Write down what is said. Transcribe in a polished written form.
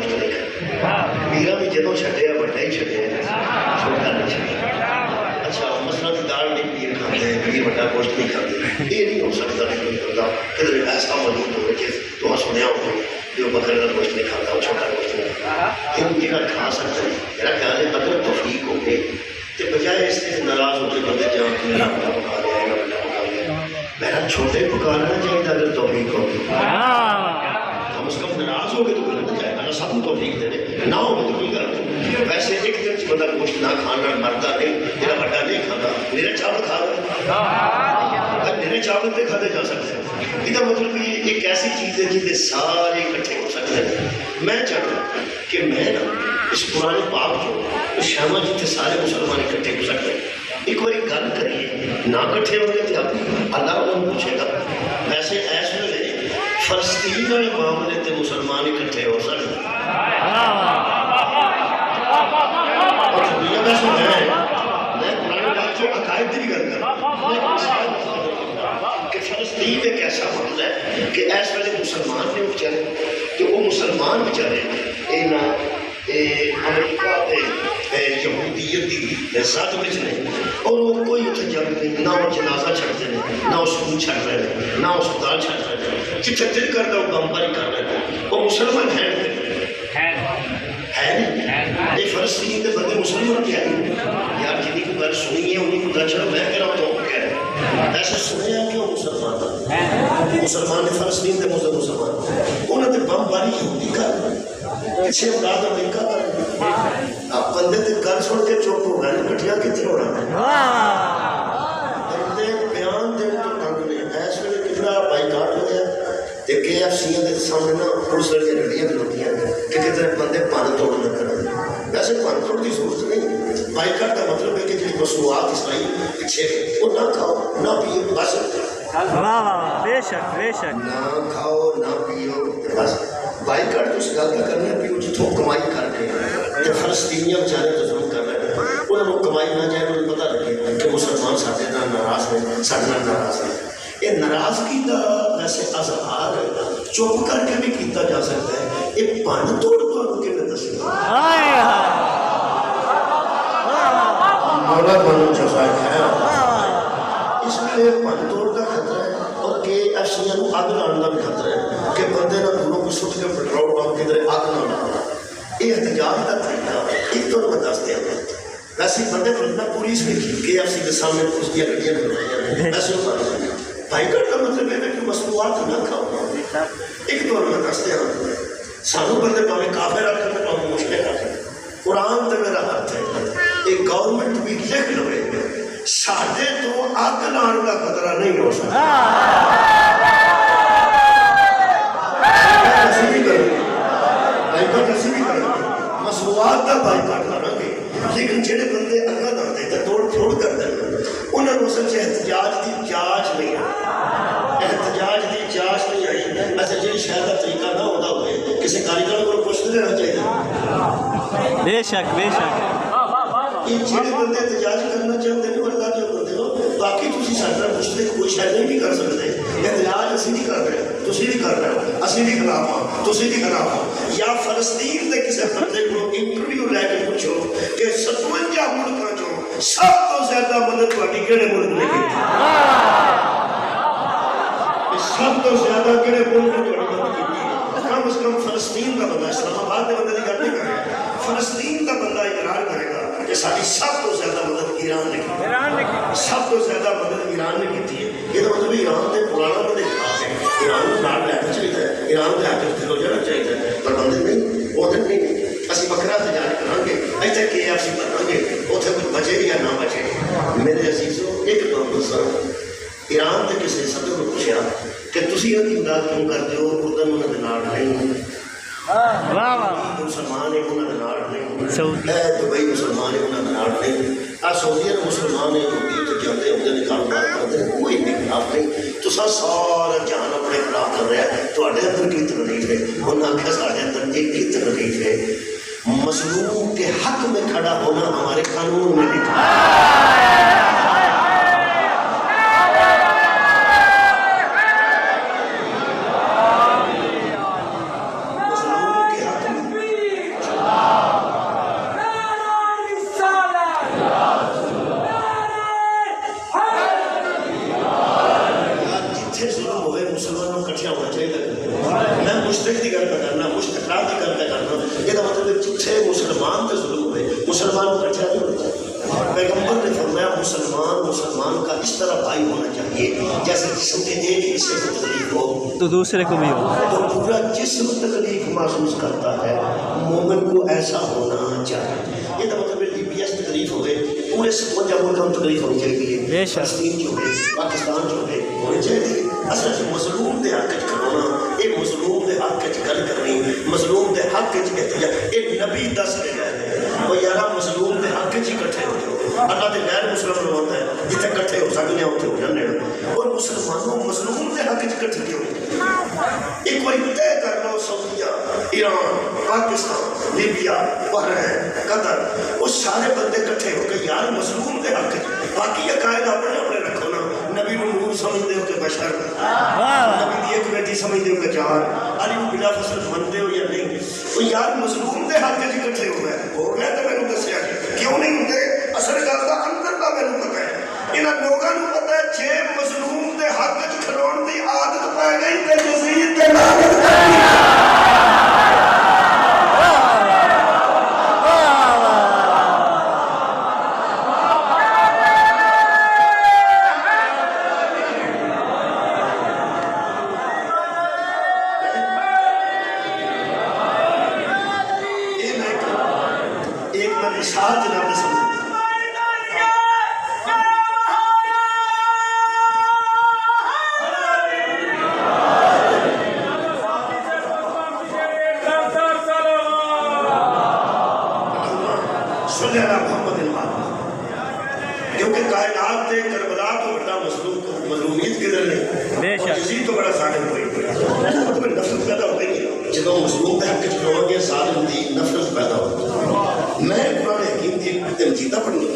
गोश्त नहीं खाया मीरा भी जो छड्या वड्डा ही छड्या छोटा नहीं छड्या अच्छा मसला की दाल नहीं पीर खाते पीर वड्डा गोश्त नहीं खाते ये नहीं हो सकता नहीं कोई बंदा किधर ऐसा मौजूद हो कि तो सुनिया हो जो बकरे का गोश्त नहीं खाता वो छोटा गोश्त नहीं खाता इन जगह खा सकते हैं मेरा ख्याल है अगर तौफीक हो गई तो बजाय इसके नाराज होकर बंदे जहाँ मेरा बड़ा पका लिया बड़ा पका लिया मेरा छोटे पकाना चाहिए अगर तौफीक हो गई कम से कम नाराज हो गए तो गलत जाए अगर सब तौफीक दे दे ना हो तो कोई गलत नहीं वैसे एक दिन से बंदा गोश्त ना खाना मरता नहीं मेरा बड़ा नहीं खाता मेरे चावल खा रहे मेरे चावल पे खाते जा सकते हैं इसका मतलब ये एक ऐसी चीज़ है जिससे सारे इकट्ठे हो सकते हैं मैं चाहता कि मैं ना इस पुराने पाप जो श्यामा जितने सारे मुसलमान इकट्ठे हो सकते हैं एक बार गल करिए ना इकट्ठे होंगे तो अल्लाह उन्होंने पूछेगा वैसे इस वे फलस्तीन वाले मामले से मुसलमान इकट्ठे हो सकते मैं पुरानी बात जो अकायद की गल कर कि फलस्तीन एक ऐसा मामला है कि इस वे मुसलमान ने बेचारे कि वो मुसलमान बेचारे अमरीका यहूदीयत की सद में नहीं और वो कोई उत्थे जंग नहीं ना वो जनाजा छड़ते हैं ना वो स्कूल छड़ रहे हैं ना अस्पताल छड़ रहे हैं जिथे दिल करता वो बमबारी कर रहे हैं वो मुसलमान है नहीं ये फलस्तीन के बंदे मुसलमान क्या है यार जिन्हीं को गल सुनी है उन्हीं को चलो मैं कह रहा हूँ तो कह ऐसा सुने क्यों मुसलमान ने फलस्तीन के मुसलमान उन्होंने बमबारी यहूदी कर पीछे मुराद अमेरिका का बंदे ते गल सुन के चुप हो गए कठिया कितने होना बंदे बयान देने तो ढंग ने इस वे कितना बाईकाट हो गया तो KFC के सामने ना पुलिस वाली गड्डियां खलोतियां कि कितने बंदे भन तोड़ न कर वैसे भन तोड़ की जरूरत नहीं बाईकाट का मतलब है कि जी मसनूआत इसलाई पीछे वो ना खाओ ना पियो बस बेशक ना खाओ ना पियो बस बाईकाट तो उस गल का करना भी जितों कमाई करके तो फलस्तीनियां बेचारे तो जुल्म कर रहे हैं उन्होंने कमाई ना जाए उन्हें पता लगे कि मुसलमान साढ़े नाल नाराज ने साढ़े नाल नाराज है ये नाराजगी का वैसे अजहार चुप करके भी किया जा सकता है ये भन तोड़ तो किमें दसेगा इसलिए भन तोड़ का खतरा है और KFC अग लाने का भी खतरा है कि बंदे ना दूरों को सुट के पेट्रोल पंप किधर आग ना लाना ये एहतजाज का तरीका एक तो मैं दस दिया वैसे बंदे खरीदना पुलिस में KFC के सामने पुलिस की गड्डियां खड़वाई वैसे बाईकाट का मतलब है कि मसनूआत ना खाओ एक तो मैं दस दिया सानू बंदे भावें काफिर रख भावें मुश्किल रख कुरान तो मेरा हाथ है एक गवर्नमेंट भी लिख लवे साढ़े तो अग लाने का खतरा नहीं हो सकता बाईकाट असी भी करेंगे मसनूआत का बाईकाट करेंगे लेकिन जेडे बंदे अगा लाते तो तोड़ फोड़ करते हैं उन्होंने असल च एहतजाज की जांच नहीं आई एहतजाज की जांच नहीं आई अच्छा जी शायद का तरीका ना होता हो किसी कारीगर को पुछ लेना चाहिए बेशक ये जेडे बंदे एहतजाज करना चाहते हैं अल्लाह जो बंदे हो बाकी तुम साढ़े पुछते कोई शायद नहीं कर सकते एहतजाज असी नहीं कर रहे तुम भी कर रहे हो असी भी खिलाफ हाँ तुम भी खिलाफ हो या फलस्तीन के किसी बंदे को इंटरव्यू लैके पूछो कि 57 मुल्कों चो सब तो ज्यादा मदद थोड़ी किहड़े मुल्क ने की सब तो ज्यादा किहड़े मुल्क ने थोड़ी मदद की कम से कम फलस्तीन का बंदा इस्लामाबाद के बंदे की गल नहीं करेगा फलस्तीन का बंदा इकरार करेगा कि सारी सब तो ज्यादा मदद ईरान ने की सब तो ज्यादा मदद ईरान ने की है ये तो मतलब ईरान के पुराना बंदे खिलाफ है ईरान को नाल लैना चाहिए ईरान के हाथ हो जाना चाहिए पर बंदे नहीं वो दिन नहीं असी बकरा तजारी करांगे इतने KFC बनांगे उथे कुछ बचे या ना बचे मेरे अजीजों एक बात दसा ईरान के किसी सदर को पूछा कि तुसी इमदाद क्यों करते हो उर्दन उन्होंने नाल नहीं मुसलमान है उन्होंने नाल नहीं दुबई मुसलमान है उन्होंने नाल नहीं आ सऊदी मुसलमान है तो जाते होंगे ने कारोबार करते हैं कोई भी खिलाफ नहीं तो सारा जहान अपने खिलाफ कर रहा है तो अंदर की तकलीफ है उन्हें आख्या साढ़े अंदर एक की तकलीफ है मजलूम के हक में खड़ा होना हमारे कानून में लिखा मजलूम के हक में मुसलमान इकट्ठा नहीं होता। पैगंबर ने फरमाया मुसलमान का इस तरह भाई होना चाहिए जैसे जिस्म के एक हिस्से को तकलीफ हो तो दूसरे को भी हो। तो पूरा जिस्म तकलीफ महसूस करता है। मोमिन को ऐसा होना चाहिए। ये तो मतलब GPS तकलीफ हो गए पूरे 57 मुल्कों में तकलीफ होनी चाहिए। फलस्तीन जो है पाकिस्तान जो है होनी चाहिए। असल च मजलूम के हक च खड़ोना, ये मजलूम के हक च गल करनी, मजलूम के हक च एहतजाज, ये नबी दस के गए वो यार मजलूम के हक च इकट्ठे हो जाओ। अल्लाह के गैर मुसलमान होता है जितने इकट्ठे हो सकते हैं उत्थे हो जाने। और मुसलमानों मजलूम के हक च इकट्ठे क्यों? एक बार तय कर लो सऊदीया, Iran, Pakistan, Libya, Bahrain, Qatar, वो सारे बंदे इकट्ठे हो गए यार मजलूम के हक च। बाकी अकायद अपने अपने रखो ना। नबी को नूर समझते हो कि बशर, नबी की एक बेटी समझते हो कि चार, अली को बिला फसल मनते हो या नहीं। तो यार मजलूम के हक च इकट्ठे हो गए तो मैंने दसिया क्यों नहीं होंगे। असल गल का अंदर का मैंने पता है, इन्होंने लोगों को पता है जे मजलूम के हक च खड़ोण की आदत पै गई तो यजीद ते लानत मिसाल जनाब समझ क्योंकि कायनात से करबला तो बड़ा मजलूमियत किधर नहीं यजीद तो बड़ा सालिम हुई मतलब नफरत पैदा हो गई जो मजलूम के हक च खड़ोगे सालिम की नफरत पैदा हो। मैं कुरान हकीम की एक तंजीदा पढ़नी